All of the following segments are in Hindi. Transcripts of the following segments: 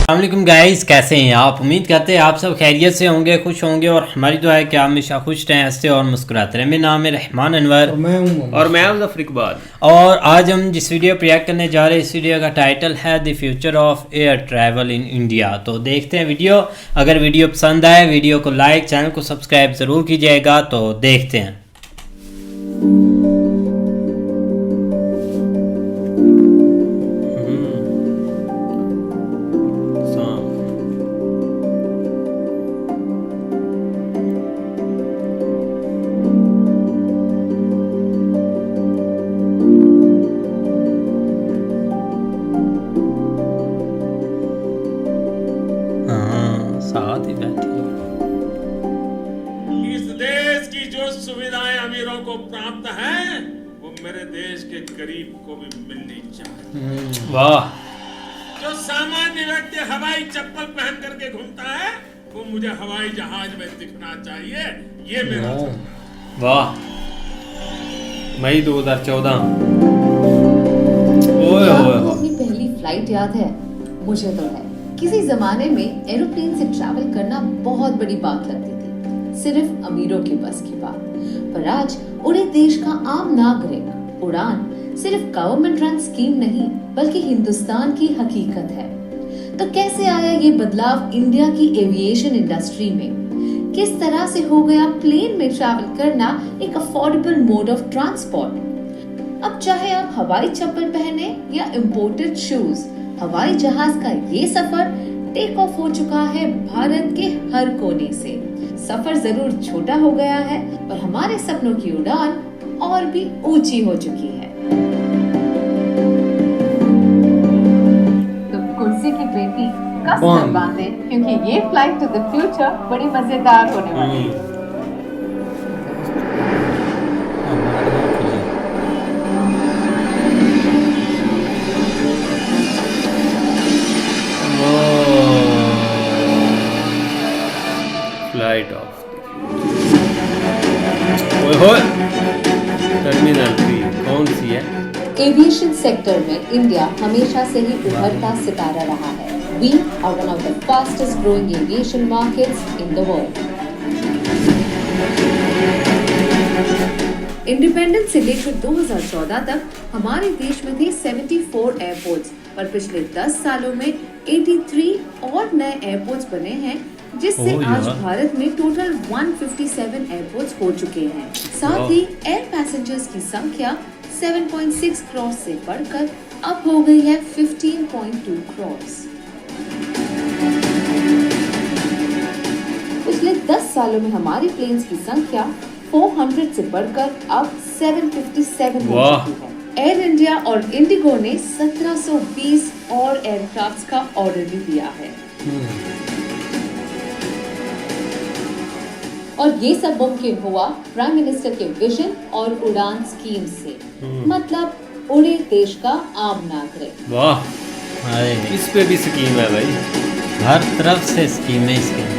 अस्सलामुअलैकुम गाइस, कैसे हैं आप। उम्मीद करते हैं आप सब खैरियत से होंगे, खुश होंगे और हमारी दुआ है कि आप हमेशा खुश रहें, हंसते और मुस्कुराते रहें। मेरा नाम है रहमान अनवर और मैं हूं ज़फ़र इकबाल। और आज हम जिस वीडियो पर रिएक्ट करने जा रहे हैं, इस वीडियो का टाइटल है the future of air travel in India. तो देखते हैं वीडियो। अगर वीडियो पसंद आए वीडियो को लाइक, चैनल को सब्सक्राइब ज़रूर कीजिएगा। तो देखते हैं। साथ ही बैठे इस देश की जो सुविधाएं अमीरों को प्राप्त हैं, वो मेरे देश के गरीब को भी मिलनी चाहिए। वाह। जो सामान्य व्यक्ति हवाई चप्पल पहन करके घूमता है, वो मुझे हवाई जहाज में दिखना चाहिए। ये मेरा वाह। मई 2014। ओए आपको अपनी पहली फ्लाइट याद है? मुझे तो है। किसी जमाने में एरोप्लेन से ट्रैवल करना बहुत बड़ी बात लगती थी, सिर्फ अमीरों के बस की बात। पर आज उड़े देश का आम नागरिक उड़ान सिर्फ गवर्नमेंट रन स्कीम नहीं, बल्कि हिंदुस्तान की हकीकत है। तो कैसे आया ये बदलाव इंडिया की एविएशन इंडस्ट्री में? किस तरह से हो गया प्लेन में ट्रैवल करना एक अफोर्डेबल मोड ऑफ ट्रांसपोर्ट? अब चाहे आप हवाई चप्पल पहने या इम्पोर्टेड शूज, हवाई जहाज का ये सफर टेक ऑफ हो चुका है भारत के हर कोने से। सफर जरूर छोटा हो गया है, पर हमारे सपनों की उड़ान और भी ऊंची हो चुकी है। तो कुर्सी की पेटी कसकर बांधे, क्योंकि ये फ्लाइट टू द फ्यूचर बड़ी मजेदार होने वाली है। फ्लाइट ऑफ टर्मिनल 3 कौन सी है? एविएशन सेक्टर में इंडिया हमेशा से ही उभरता सितारा रहा है। We are one of the fastest growing aviation markets in the world. Independence से लेकर 2014 तक हमारे देश में थे 74 एयरपोर्ट्स, पर पिछले 10 सालों में 83 और नए एयरपोर्ट्स बने हैं, जिससे आज भारत में टोटल 157 एयरपोर्ट्स हो चुके हैं। साथ ही एयर पैसेंजर्स की संख्या 7.6 करोड़ से बढ़कर अब हो गई है 15.2 करोड़। पिछले 10 सालों में हमारी प्लेन्स की संख्या 400 से बढ़कर अब 757 हो चुकी है। एयर इंडिया और इंडिगो ने 1720 और एयरक्राफ्ट्स का ऑर्डर भी दिया है। और ये सब मुमकिन हुआ प्राइम मिनिस्टर के विजन और उड़ान स्कीम से। मतलब उड़े देश का आम नागरिक। वाह। इस पे भी स्कीम है भाई, हर तरफ से स्कीमें स्कीम।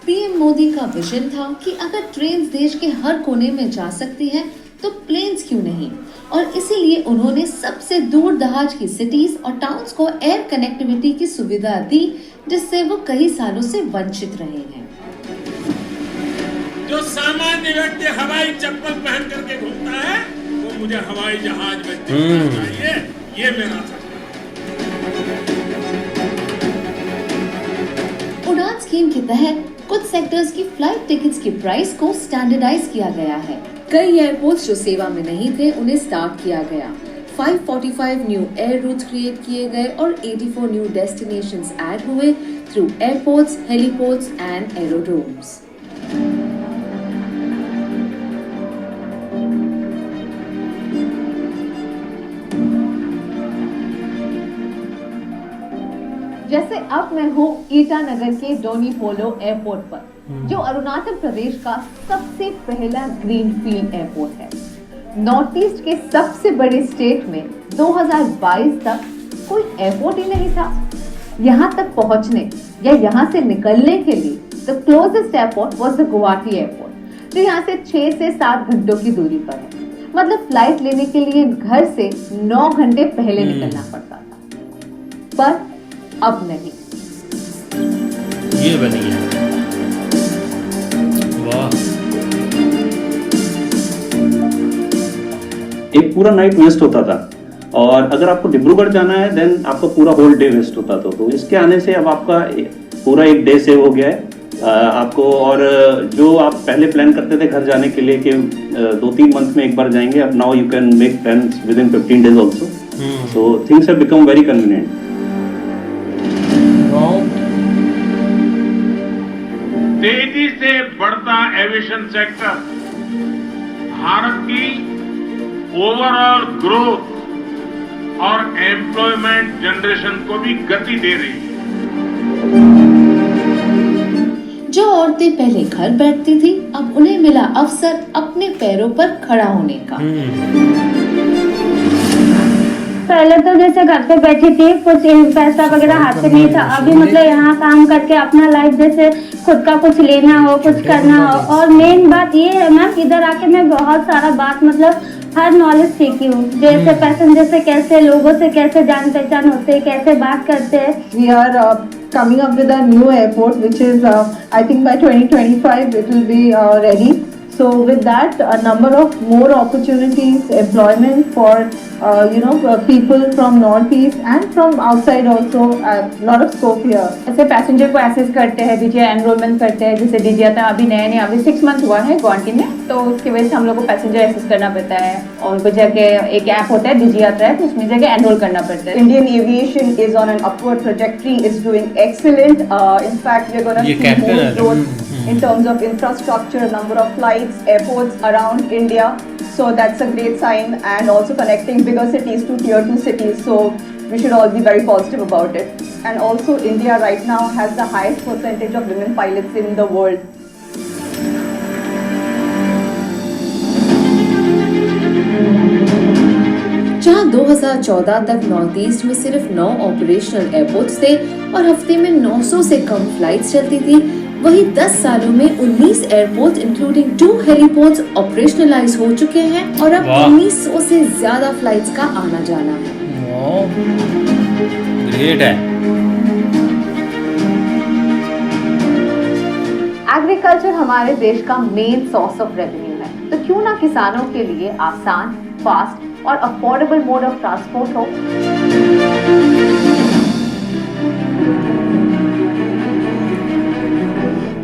पीएम मोदी का विजन था कि अगर ट्रेन देश के हर कोने में जा सकती है तो प्लेन्स क्यों नहीं, और इसीलिए उन्होंने सबसे दूर दराज की सिटीज और टाउन्स को एयर कनेक्टिविटी की सुविधा दी, जिससे वो कई सालों से वंचित रहे हैं। जो सामान्य व्यक्ति हवाई चप्पल पहन करके घूमता है, वो मुझे हवाई जहाज में दिखना चाहिए। ये मेरा उड़ान स्कीम के तहत कुछ सेक्टर्स की फ्लाइट टिकट्स की प्राइस को स्टैंडर्डाइज किया गया है। कई एयरपोर्ट्स जो सेवा में नहीं थे उन्हें स्टार्ट किया गया। 545 न्यू एयर रूट्स क्रिएट किए गए और 84 न्यू डेस्टिनेशंस ऐड हुए through airports, heliports and aerodromes. जैसे अब मैं हूँ ईटानगर के डोनी पोलो एयरपोर्ट पर, जो अरुणाचल प्रदेश का सबसे पहला ग्रीनफील्ड एयरपोर्ट है। नॉर्थ ईस्ट के सबसे बड़े स्टेट में 2022 तक कोई एयरपोर्ट ही नहीं था। यहाँ तक पहुँचने या यहाँ से निकलने के लिए the closest airport was the Guwahati airport, जो यहाँ से 6 से 7 घंटों की दूरी पर है। मतलब फ्लाइट लेने के लिए घर से 9 घंटे पहले निकलना पड़ता था, पर अब नहीं। ये बनी है, वाह। एक पूरा नाइट वेस्ट होता था, और अगर आपको डिब्रूगढ़ जाना है देन आपका पूरा होल डे वेस्ट होता था। तो इसके आने से अब आपका पूरा एक डे सेव हो गया है आपको। और जो आप पहले प्लान करते थे घर जाने के लिए कि 2-3 मंथ में एक बार जाएंगे, अब now you can make plans with in 15 days also. So things have become very convenient. तेजी से बढ़ता एविएशन सेक्टर भारत की ओवरऑल ग्रोथ और एम्प्लॉयमेंट जनरेशन को भी गति दे रही है। जो औरतें पहले घर बैठती थी, अब उन्हें मिला अवसर अपने पैरों पर खड़ा होने का। पहले तो जैसे घर पे बैठी थी, कुछ पैसा वगैरह हाथ में नहीं था। अभी मतलब यहाँ काम करके अपना लाइफ जैसे खुद का कुछ लेना हो, कुछ करना हो। और मेन बात ये है मैम, इधर आके मैं बहुत सारा बात मतलब हर नॉलेज सीखी हूँ। जैसे पैसेंजर से कैसे, लोगों से कैसे जान पहचान होते हैं, कैसे बात करते हैं। We are coming up with a new airport, which is I think by 2025 it will be ready. So with that, a number of more opportunities, employment for people from Northeast and from outside also. A lot of scope here. ऐसे पैसेंजर को एसेस करते हैं, डीजीआई एनरोलमेंट करते हैं। जैसे डीजीआई था अभी नए अभी 6 मंथ हुआ है गवर्नमेंट में, तो उसकी वजह से हम लोग को पैसेंजर एसेस करना पड़ता है। और कुछ जगह एक ऐप होता है डीजीआई ट्रैक, उसमें जगह एनरोल करना पड़ता है। Indian aviation is on an upward trajectory. It's doing excellent. In fact, we're going to see more growth in terms of infrastructure, number of flights, airports around India. So that's a great sign, and also connecting bigger cities to tier 2 cities. So we should all be very positive about it. And also India right now has the highest percentage of women pilots in the world. जहां 2014 तक नॉर्थ ईस्ट में सिर्फ 9 ऑपरेशनल एयरपोर्ट्स थे और हफ्ते में 900 से कम फ्लाइट्स चलती थी, वहीं 10 सालों में 19 एयरपोर्ट इंक्लूडिंग 2 हेलीपोर्ट्स ऑपरेशनलाइज हो चुके हैं और अब 1900 से ज्यादा फ्लाइट्स का आना जाना है। ग्रेट है। एग्रीकल्चर हमारे देश का मेन सोर्स ऑफ रेवेन्यू है, तो क्यों ना किसानों के लिए आसान, फास्ट और अफोर्डेबल मोड ऑफ ट्रांसपोर्ट हो।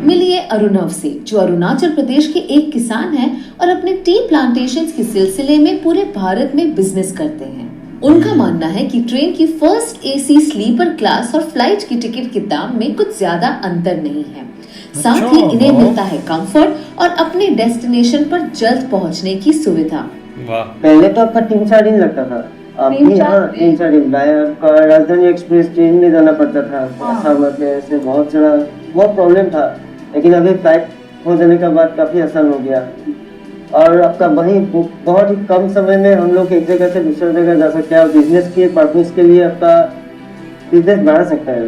मिलिए अरुणव से, जो अरुणाचल प्रदेश के एक किसान हैं और अपने टी प्लांटेशंस के सिलसिले में पूरे भारत में बिजनेस करते हैं। उनका मानना है कि ट्रेन की फर्स्ट एसी स्लीपर क्लास और फ्लाइट की टिकट के दाम में कुछ ज्यादा अंतर नहीं है। साथ ही इन्हें मिलता है कंफर्ट और अपने डेस्टिनेशन पर जल्द पहुंचने की सुविधा। पहले तो आपका 3-4 दिन लगता था, अब 3-4 दिन आपका राजधानी एक्सप्रेस ट्रेन में जाना पड़ता था। ऐसे बहुत प्रॉब्लम था, लेकिन अभी फ्लाइट हो जाने के बाद काफी आसान हो गया। और आपका वही बहुत ही कम समय में हम लोग एक जगह से दूसरी जगह जा सकते हैं और बिजनेस के पर्पस के लिए आपका बिजनेस बढ़ा सकता है।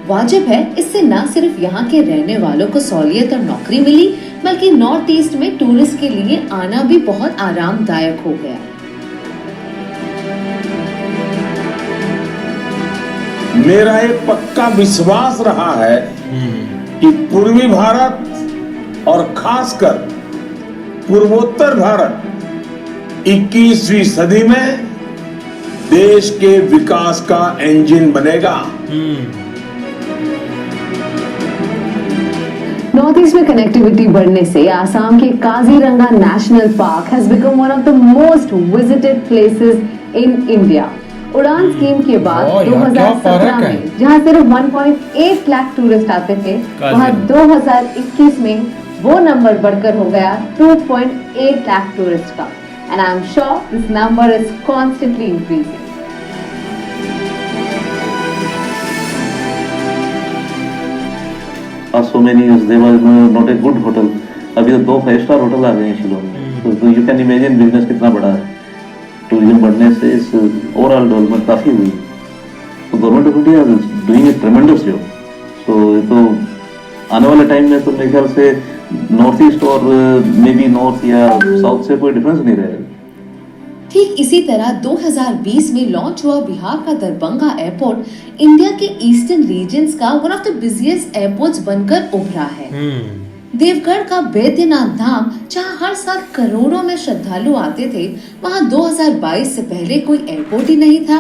वाजिब है, इससे न सिर्फ यहाँ के रहने वालों को सहूलियत और नौकरी मिली, बल्कि नॉर्थ ईस्ट में टूरिस्ट के लिए आना भी बहुत आरामदायक हो गया। मेरा एक पक्का विश्वास रहा है कि पूर्वी भारत और खासकर पूर्वोत्तर भारत 21वीं सदी में देश के विकास का इंजन बनेगा। नॉर्थ ईस्ट में कनेक्टिविटी बढ़ने से आसाम के Kaziranga national park has become one of the most visited places in India. उड़ान स्कीम के बाद 2017 में जहां सिर्फ 1.8 लाख टूरिस्ट आते थे, वहां 2021 में वो नंबर बढ़कर हो गया 2.8 लाख टूरिस्ट का। And I am sure this number is constantly increasing. So many years they were not a good hotel. अभी तो 2 5-star होटल आ गए हैं शिलोंग में। तो यू कैन इमेजिन बिजनेस कितना बड़ा है। टूरिज्म बढ़ने से इस ओवरऑल डेवलपमेंट काफी हुई। तो government of India is doing a tremendous job. So ये तो आने वाले टाइम में तो मेरे ख्याल से नॉर्थ ईस्ट और मे बी नॉर्थ या साउथ से कोई डिफरेंस नहीं रहेगा। ठीक इसी तरह 2020 में लॉन्च हुआ बिहार का दरभंगा एयरपोर्ट इंडिया के ईस्टर्न रीजन्स का one of the busiest airports बनकर उभरा है। देवगढ़ का बैद्यनाथ धाम, जहां हर साल करोड़ों में श्रद्धालु आते थे, वहां 2022 से पहले कोई एयरपोर्ट ही नहीं था।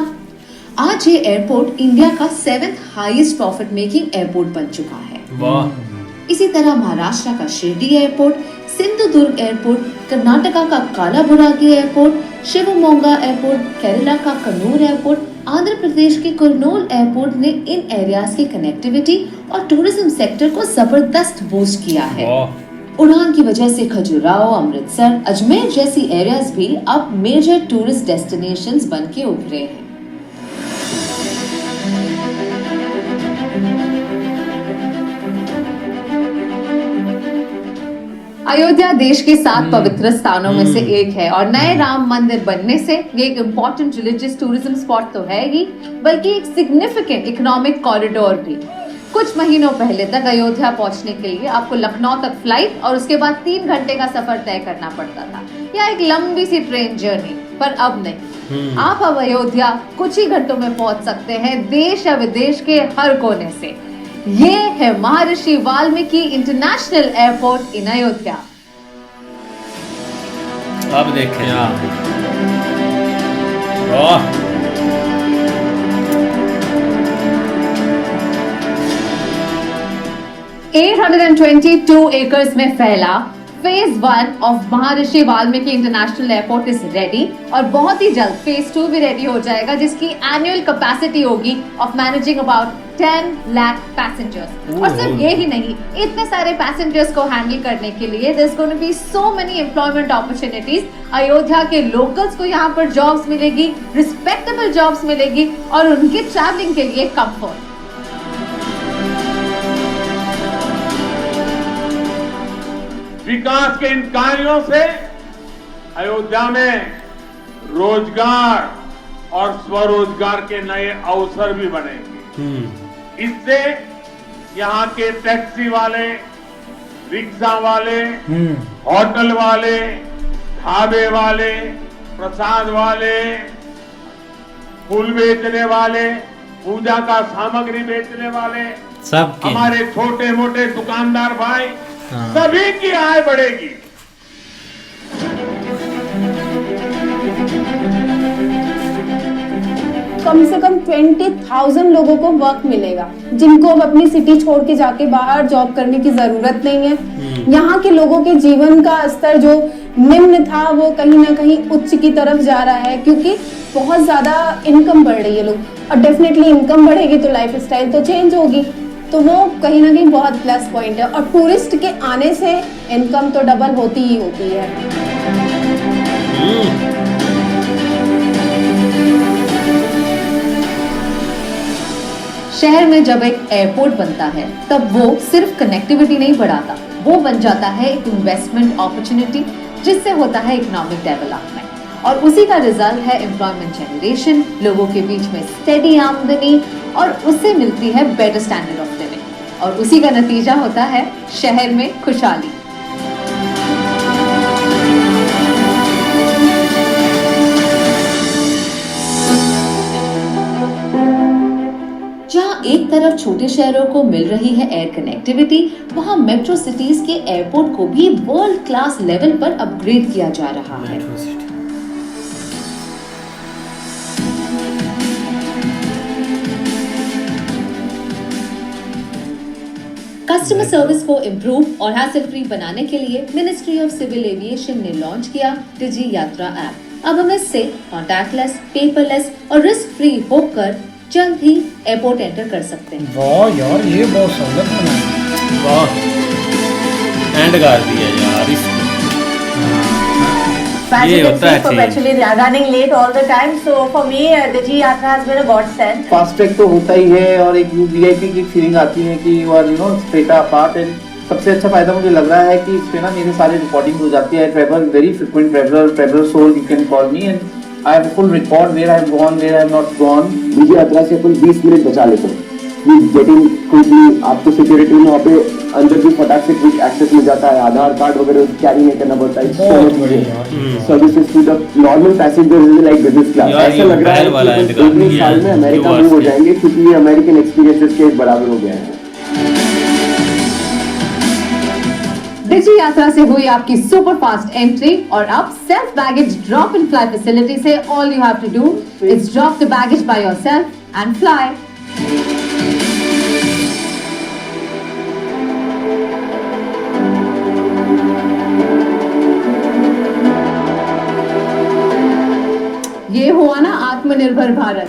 आज ये एयरपोर्ट इंडिया का 7th highest profit making airport बन चुका है। वाह। इसी तरह महाराष्ट्र का शिरडी एयरपोर्ट, सिंधुदुर्ग एयरपोर्ट, कर्नाटका का कालाबुरागी एयरपोर्ट, शिवमोगा एयरपोर्ट, केरला का कन्नूर एयरपोर्ट, आंध्र प्रदेश के कुरनूल एयरपोर्ट ने इन एरियाज की कनेक्टिविटी और टूरिज्म सेक्टर को जबरदस्त बूस्ट किया है। उड़ान की वजह से खजुराहो, अमृतसर, अजमेर जैसी एरियाज भी अब मेजर टूरिस्ट डेस्टिनेशंस बन के उभरे हैं। अयोध्या देश के 7 पवित्र स्थानों में से एक है और नए राम मंदिर बनने से ये एक इम्पोर्टेंट रिलीजियस टूरिज्म स्पॉट तो है ही, बल्कि एक सिग्निफिकेंट इकोनॉमिक कॉरिडोर भी। कुछ महीनों पहले तक अयोध्या पहुंचने के लिए आपको लखनऊ तक फ्लाइट और उसके बाद 3 घंटे का सफर तय करना पड़ता था, या एक लंबी सी ट्रेन जर्नी। पर अब नहीं, आप अब अयोध्या कुछ ही घंटों में पहुंच सकते हैं, देश या विदेश के हर कोने से। ये है महर्षि वाल्मीकि इंटरनेशनल एयरपोर्ट इन अयोध्या। अब देखें आप। 822 एकर्स में फैला phase 1 of Maharshi Valmiki international airport is ready और बहुत ही जल्द फेज 2 भी रेडी हो जाएगा, जिसकी एनुअल कैपेसिटी होगी of managing about 10 lakh passengers. और सिर्फ ये ही नहीं, इतने सारे पैसेंजर्स को हैंडल करने के लिए there is going to be so many employment opportunities. Ayodhya के लोकल्स को यहाँ पर जॉब्स मिलेगी, रिस्पेक्टेबल जॉब्स मिलेगी और उनके ट्रैवलिंग के लिए कंफर्ट। विकास के इन कार्यों से अयोध्या में रोजगार और स्वरोजगार के नए अवसर भी बनेंगे। इससे यहाँ के टैक्सी वाले, रिक्शा वाले, होटल वाले, ढाबे वाले, प्रसाद वाले, फूल बेचने वाले, पूजा का सामग्री बेचने वाले, सब हमारे छोटे मोटे दुकानदार भाई, सभी की आय बढ़ेगी। कम से कम 20,000 लोगों को वर्क मिलेगा, जिनको अब अपनी सिटी छोड़ के जाके बाहर जॉब करने की जरूरत नहीं है। यहाँ के लोगों के जीवन का स्तर जो निम्न था वो कहीं ना कहीं उच्च की तरफ जा रहा है, क्योंकि बहुत ज्यादा इनकम बढ़ रही है लोग, और डेफिनेटली इनकम बढ़ेगी तो लाइफ स्टाइल तो चेंज होगी, तो वो कहीं ना कहीं बहुत प्लस पॉइंट है। और टूरिस्ट के आने से इनकम तो डबल होती ही होती है। शहर में जब एक एयरपोर्ट बनता है तब वो सिर्फ कनेक्टिविटी नहीं बढ़ाता, वो बन जाता है एक इन्वेस्टमेंट अपॉर्चुनिटी, जिससे होता है इकोनॉमिक डेवलपमेंट, और उसी का रिजल्ट है एम्प्लॉयमेंट जनरेशन, लोगों के बीच में स्टेडी आमदनी, और उससे मिलती है बेटर स्टैंडर्ड ऑफ लिविंग, और उसी का नतीजा होता है शहर में खुशहाली। जहां एक तरफ छोटे शहरों को मिल रही है एयर कनेक्टिविटी, वहां मेट्रो सिटीज के एयरपोर्ट को भी वर्ल्ड क्लास लेवल पर अपग्रेड किया जा रहा है। कस्टमर सर्विस को इम्प्रूव और हैसल फ्री बनाने के लिए मिनिस्ट्री ऑफ सिविल एविएशन ने लॉन्च किया डिजी यात्रा ऐप। अब हम इससे कॉन्टैक्टलेस, पेपरलेस और रिस्क फ्री होकर जल्द ही एयरपोर्ट एंटर कर सकते हैं। वाह यार, ये बहुत सहूलत बनाई। वाह, एंड कर दिया यार इसको। As you can see, perpetually running late all the time. So for me, Digi Yatra has been a godsend. Fast track तो होता ही है, और एक वीआईपी की फीलिंग आती है कि you are straight apart. And सबसे अच्छा फायदा मुझे लग रहा है कि इस पे ना मेरे सारे रिकॉर्डिंग हो जाती है। Travel very frequent traveller soul, you can call me and I have full record where I have gone, where I have not gone. DigiYatra से अपन 20 मिनट बचा लेते हैं। गेटिंग क्विकली, आपको सिक्योरिटी में वहाँ पे अंदर भी फटाक से क्विक एक्सेस मिल जाता है, आधार कार्ड वगैरह कैरी नहीं करना पड़ता है। Services to the normal passengers like business class. ऐसा लग रहा है कि 2-3 साल में अमेरिका मूव हो जाएंगे, क्योंकि ये अमेरिकन एक्सपीरियंसेस के बराबर हो गया है। डिजी यात्रा से हुई आपकी सुपर फास्ट एंट्री और अब self baggage drop in fly facility से all you have to do is drop the baggage by yourself and fly. ये हुआ ना आत्मनिर्भर भारत।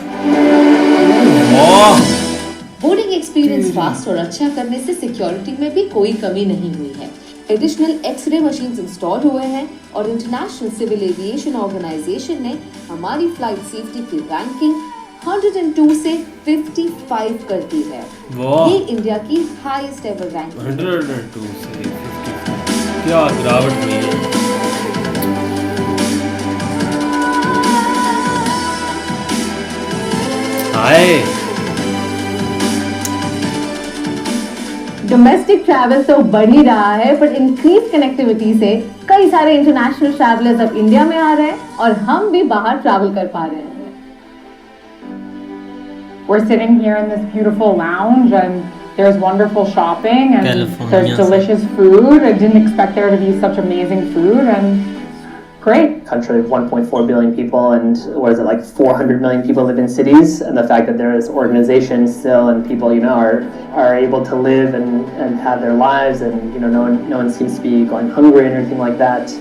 बोर्डिंग एक्सपीरियंस फास्ट और अच्छा करने से सिक्योरिटी में भी कोई कमी नहीं हुई है। एडिशनल एक्सरे मशीन्स इंस्टॉल हुए हैं और इंटरनेशनल सिविल एविएशन ऑर्गेनाइजेशन ने हमारी फ्लाइट सेफ्टी की रैंकिंग 102 से 55 कर दी है। ये इंडिया की हाईएस्ट एवर रैंकिंग। 102 से 55 क्या गिरावट हुई है। हाय डोमेस्टिक ट्रैवल तो बढ़ ही रहा है, पर इंक्रीज कनेक्टिविटी से कई सारे इंटरनेशनल ट्रैवलर्स अब इंडिया में आ रहे हैं और हम भी बाहर ट्रैवल कर पा रहे हैं। We're sitting here in this beautiful lounge and there's wonderful shopping and there's delicious food. I didn't expect there to be such amazing food and great. Country of 1.4 billion people and what is it, like 400 million people live in cities, and the fact that there is organizations still and people, you know, are able to live and have their lives, and you know, no one seems to be going hungry or anything like that.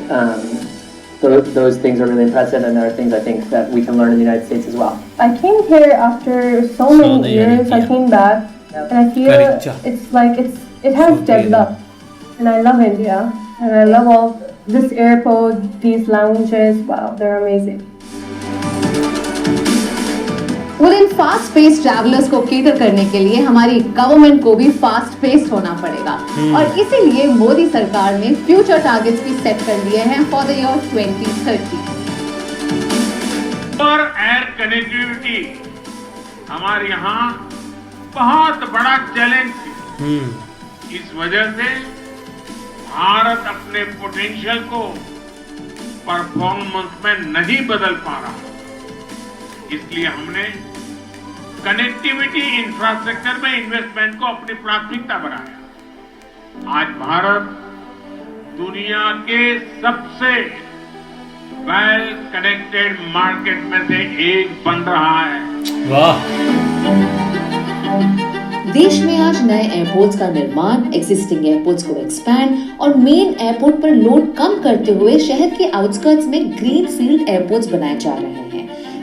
Those things are really impressive, and there are things I think that we can learn in the United States as well. I came here after so many years. I came back and I feel it's like it has developed, and I love India and I love all this airport, these lounges. Wow, they're amazing. well, in fast pace travellers को केटर करने के लिए हमारी गवर्नमेंट को भी फास्ट पेस्ड होना पड़ेगा और इसीलिए मोदी सरकार ने फ्यूचर टारगेट्स भी सेट कर लिए हैं फॉर द ईयर 2030। और एयर कनेक्टिविटी हमारे यहाँ बहुत बड़ा चैलेंज है। इस वजह से भारत अपने पोटेंशियल को परफॉर्मेंस में नहीं बदल पा रहा, इसलिए हमने कनेक्टिविटी इंफ्रास्ट्रक्चर में इन्वेस्टमेंट को अपनी प्राथमिकता बनाया। आज भारत दुनिया के सबसे वेल कनेक्टेड मार्केट में से एक बन रहा है। वाह। देश में आज नए एयरपोर्ट्स का निर्माण, एक्सिस्टिंग एयरपोर्ट्स को एक्सपैंड और मेन एयरपोर्ट पर लोड कम करते हुए शहर के आउटस्कर्ट्स में ग्रीन फील्ड एयरपोर्ट्स बनाए जा रहे हैं।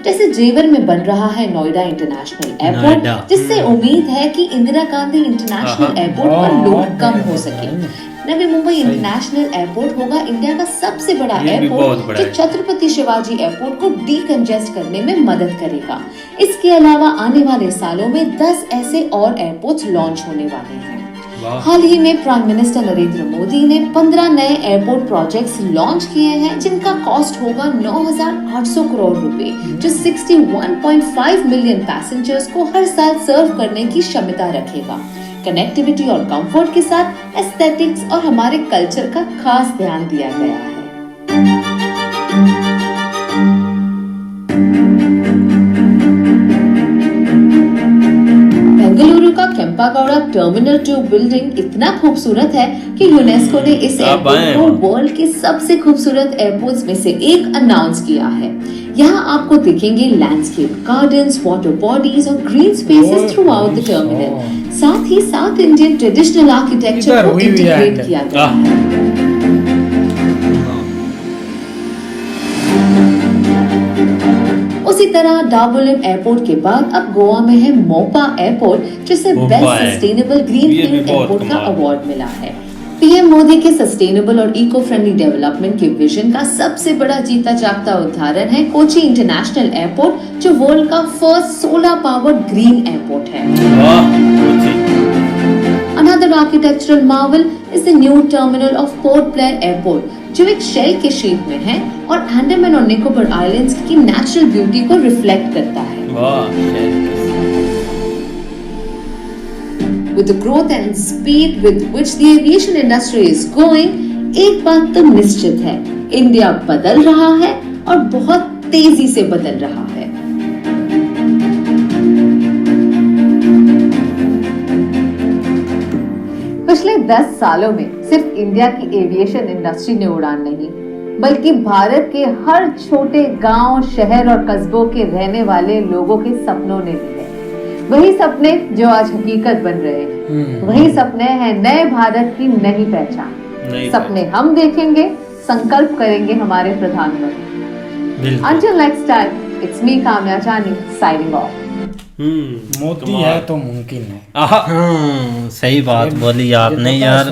जैसे जेवर में बन रहा है नोएडा इंटरनेशनल एयरपोर्ट, जिससे उम्मीद है कि इंदिरा गांधी इंटरनेशनल एयरपोर्ट पर लोड कम हो सके। नवी मुंबई इंटरनेशनल एयरपोर्ट होगा इंडिया का सबसे बड़ा एयरपोर्ट, जो छत्रपति शिवाजी एयरपोर्ट को डीकंजेस्ट करने में मदद करेगा। इसके अलावा आने वाले सालों में 10 ऐसे और एयरपोर्ट्स लॉन्च होने वाले हैं। हाल ही में प्राइम मिनिस्टर नरेंद्र मोदी ने 15 नए एयरपोर्ट प्रोजेक्ट्स लॉन्च किए हैं, जिनका कॉस्ट होगा 9,800 करोड़ रुपए, जो 61.5 मिलियन पैसेंजर्स को हर साल सर्व करने की क्षमता रखेगा। कनेक्टिविटी और कंफर्ट के साथ एस्थेटिक्स और हमारे कल्चर का खास ध्यान दिया गया है। बेंगलुरु का केम्पागौड़ा टर्मिनल 2 बिल्डिंग इतना खूबसूरत है कि यूनेस्को ने इस एयरपोर्ट को वर्ल्ड के सबसे खूबसूरत एयरपोर्ट्स में से एक अनाउंस किया है। यहाँ आपको दिखेंगे लैंडस्केप गार्डन्स, वाटर बॉडीज और green spaces through out the terminal. साथ ही साउथ इंडियन ट्रेडिशनल आर्किटेक्चर को इंटीग्रेट किया गया है। उसी तरह डाबोलिम एयरपोर्ट के बाद अब गोवा में है मोपा एयरपोर्ट, जिसे बेस्ट सस्टेनेबल ग्रीनफील्ड एयरपोर्ट का अवार्ड मिला है। पीएम मोदी के सस्टेनेबल और इको फ्रेंडली डेवलपमेंट के विजन का सबसे बड़ा जीता जागता उदाहरण है कोची इंटरनेशनल एयरपोर्ट, जो वर्ल्ड का first solar powered green airport है। Another architectural marvel is the new terminal of Port Blair Airport, जो एक शेल के शेप में है और अंडमान और निकोबार आइलैंड्स की नेचुरल ब्यूटी को रिफ्लेक्ट करता है। With the growth and speed with which the aviation industry is going, एक बात तो निश्चित है, इंडिया बदल रहा है और बहुत तेजी से बदल रहा है। पिछले 10 सालों में सिर्फ इंडिया की एविएशन इंडस्ट्री ने उड़ान नहीं, बल्कि भारत के हर छोटे गांव, शहर और कस्बों के रहने वाले लोगों के सपनों ने भी है। वही सपने जो आज हकीकत बन रहे हैं, वही सपने हैं नए भारत की नई पहचान। सपने हम देखेंगे, संकल्प करेंगे हमारे प्रधानमंत्री। Until next time, it's me Kamya जानी signing off। मोदी है तो मुमकिन है। सही बात बोली आपने यार।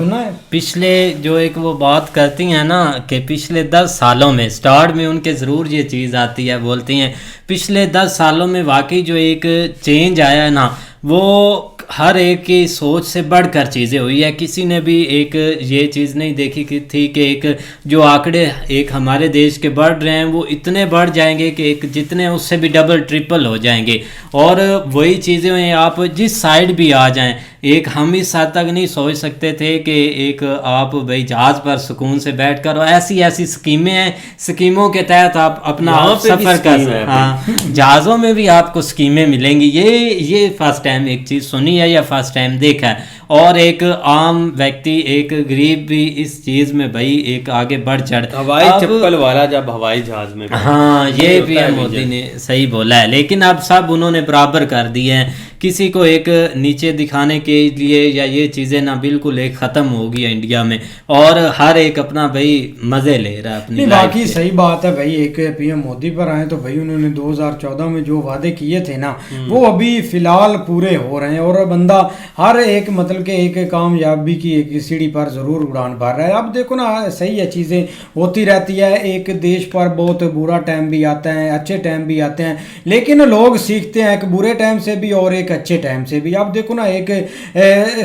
पिछले जो एक वो बात करती हैं ना कि पिछले 10 सालों में, स्टार्ट में उनके ज़रूर ये चीज़ आती है, बोलती हैं पिछले 10 सालों में वाकई जो एक चेंज आया है ना, वो हर एक की सोच से बढ़कर चीज़ें हुई है। किसी ने भी एक ये चीज़ नहीं देखी थी कि एक जो आंकड़े एक हमारे देश के बढ़ रहे हैं वो इतने बढ़ जाएंगे कि एक जितने उससे भी डबल ट्रिपल हो जाएंगे। और वही चीज़ें हैं, आप जिस साइड भी आ जाएं, एक हम इस हद तक नहीं सोच सकते थे कि एक आप भाई जहाज़ पर सुकून से बैठकर, और ऐसी ऐसी स्कीमें हैं, स्कीमों के तहत आप अपना सफ़र कर, हाँ जहाज़ों में भी आपको स्कीमें मिलेंगी। ये फर्स्ट टाइम एक चीज़ सुनी है या फर्स्ट टाइम देखा है। और एक आम व्यक्ति, एक गरीब भी इस चीज़ में भाई एक आगे बढ़ चढ़, हवाई चप्पल वाला जब हवाई जहाज में, हाँ ये पीएम मोदी ने सही बोला है। लेकिन अब सब उन्होंने बराबर कर दिए हैं, किसी को एक नीचे दिखाने के लिए या ये चीज़ें ना बिल्कुल एक ख़त्म हो गई है इंडिया में, और हर एक अपना भाई मज़े ले रहा है अपनी। बाकी सही बात है भाई, एक पीएम मोदी पर आए तो भाई उन्होंने 2014 में जो वादे किए थे ना, वो अभी फिलहाल पूरे हो रहे हैं। और बंदा हर एक मतलब के एक कामयाबी की एक सीढ़ी पर ज़रूर उड़ान भर रहा है। अब देखो ना, सही है, चीज़ें होती रहती है। एक देश पर बहुत बुरा टाइम भी आता है, अच्छे टाइम भी आते हैं, लेकिन लोग सीखते हैं एक बुरे टाइम से भी और एक अच्छे टाइम से भी। आप देखो ना, एक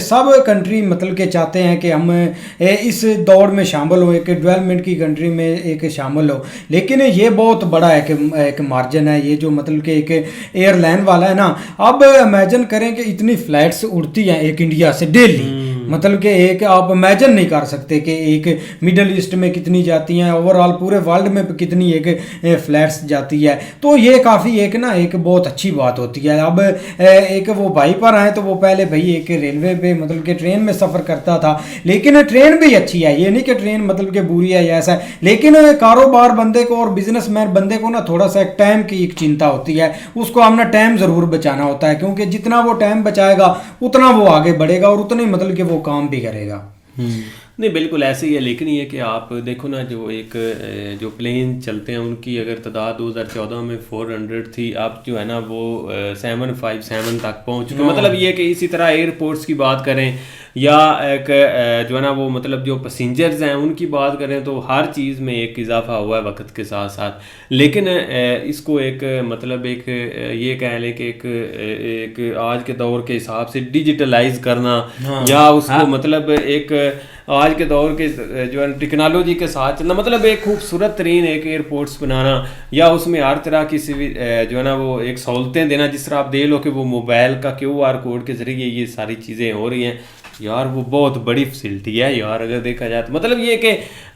सब कंट्री मतलब के चाहते हैं कि हम इस दौड़ में शामिल हो, एक डेवलपमेंट की कंट्री में एक शामिल हो, लेकिन ये बहुत बड़ा एक मार्जिन है। ये जो मतलब कि एक एयरलाइन वाला है ना, अब इमेजिन करें कि इतनी फ्लाइट्स उड़ती हैं एक इंडिया से डेली, मतलब कि एक आप इमेजिन नहीं कर सकते कि एक मिडल ईस्ट में कितनी जाती हैं, ओवरऑल पूरे वर्ल्ड में कितनी एक फ्लाइट्स जाती है। तो ये काफ़ी एक ना एक बहुत अच्छी बात होती है। अब एक वो भाई पर आए तो वो पहले भाई एक रेलवे पे मतलब कि ट्रेन में सफ़र करता था, लेकिन ट्रेन भी अच्छी है, ये नहीं कि ट्रेन मतलब कि बुरी है या ऐसा है। लेकिन कारोबार बंदे को और बिजनेसमैन बंदे को ना थोड़ा सा एक टाइम की एक चिंता होती है, उसको अपना टाइम ज़रूर बचाना होता है, क्योंकि जितना वो टाइम बचाएगा उतना वो आगे बढ़ेगा और उतने मतलब कि वो काम भी करेगा। नहीं बिल्कुल ऐसे ही है। लेकिन ये कि आप देखो ना, जो प्लेन चलते हैं उनकी अगर तादाद 2014 में 400 थी, अब जो है ना वो 757 तक पहुँच चुके। मतलब ये कि इसी तरह एयरपोर्ट्स की बात करें या एक जो है ना वो मतलब जो पैसेंजर्स हैं उनकी बात करें, तो हर चीज़ में एक इजाफा हुआ है वक्त के साथ साथ। लेकिन इसको एक मतलब एक ये कह लें कि एक आज के दौर के हिसाब से डिजिटलाइज करना, या उसको मतलब एक आज के दौर के जो है टेक्नोलॉजी के साथ चलना, मतलब एक खूबसूरत तरीन एक एयरपोर्ट्स बनाना, या उसमें हर तरह की जो है ना वो एक सहूलतें देना। जिस तरह आप देख लो कि वो मोबाइल का QR कोड के ज़रिए ये सारी चीज़ें हो रही हैं यार, वो बहुत बड़ी फैसिलिटी है यार अगर देखा जाए तो। मतलब ये कि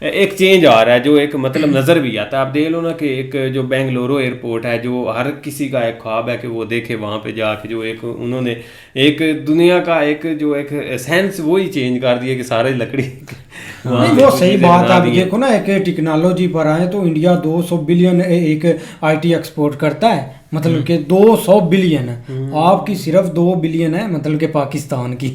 एक चेंज आ रहा है जो एक मतलब नज़र भी आता है। आप देख लो ना कि एक जो बेंगलुरु एयरपोर्ट है, जो हर किसी का एक ख्वाब है कि वो देखे वहाँ पे जाके, जो एक उन्होंने एक दुनिया का एक जो एक सेंस वही चेंज कर दिया कि सारे लकड़ी नहीं, वो सही बात है। अभी देखो ना, एक टेक्नोलॉजी पर आए तो इंडिया 200 बिलियन एक IT एक्सपोर्ट करता है, मतलब कि 200 बिलियन है। आपकी सिर्फ 2 बिलियन है, मतलब कि पाकिस्तान की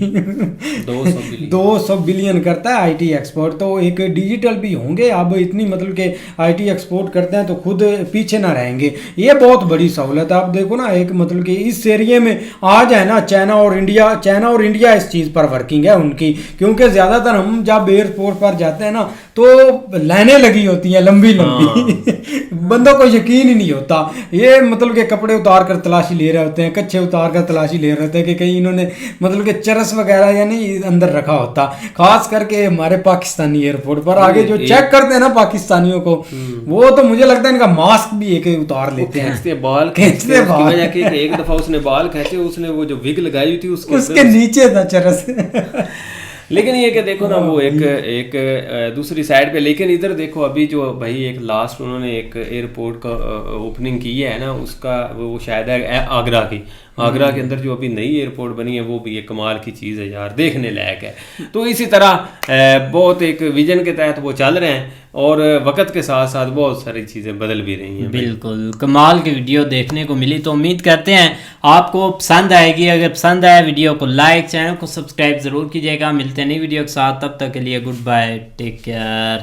200 बिलियन करता है IT एक्सपोर्ट। तो एक डिजिटल भी होंगे अब इतनी मतलब कि IT एक्सपोर्ट करते हैं तो खुद पीछे ना रहेंगे। ये बहुत बड़ी सहूलत है। आप देखो ना, एक मतलब कि इस एरिए में आज है ना चाइना और इंडिया इस चीज़ पर वर्किंग है उनकी, क्योंकि ज़्यादातर हम जब एयर एयरपोर्ट पर जाते हैं ना तो लाइनें लगी होती हैं लंबी बंदों को यकीन ही नहीं होता। ये मतलब के कपड़े उतार कर तलाशी ले रहे होते हैं, कच्छे उतार कर तलाशी ले रहे होते हैं कि कहीं इन्होंने मतलब के चरस वगैरह या नहीं अंदर रखा होता। खास करके हमारे पाकिस्तानी एयरपोर्ट पर आगे जो चेक करते हैं ना पाकिस्तानियों को, वो तो मुझे लगता है इनका मास्क भी एक उतार लेते हैं, बाल खींचते बाल। एक दफा उसने बाल खींचे, उसने वो जो विग लगाई हुई थी उसके नीचे था चरस लेकिन ये कि देखो ना वो एक दूसरी साइड पे, लेकिन इधर देखो अभी जो भाई एक लास्ट उन्होंने एक एयरपोर्ट का ओपनिंग की है ना, उसका वो शायद है आगरा की, आगरा के अंदर जो अभी नई एयरपोर्ट बनी है वो भी एक कमाल की चीज़ है यार, देखने लायक है। तो इसी तरह बहुत एक विजन के तहत वो चल रहे हैं और वक्त के साथ साथ बहुत सारी चीज़ें बदल भी रही हैं। बिल्कुल कमाल की वीडियो देखने को मिली, तो उम्मीद करते हैं आपको पसंद आएगी। अगर पसंद आया वीडियो को लाइक, चैनल को सब्सक्राइब ज़रूर कीजिएगा। मिलते हैं नई वीडियो के साथ, तब तक के लिए गुड बाय, टेक केयर।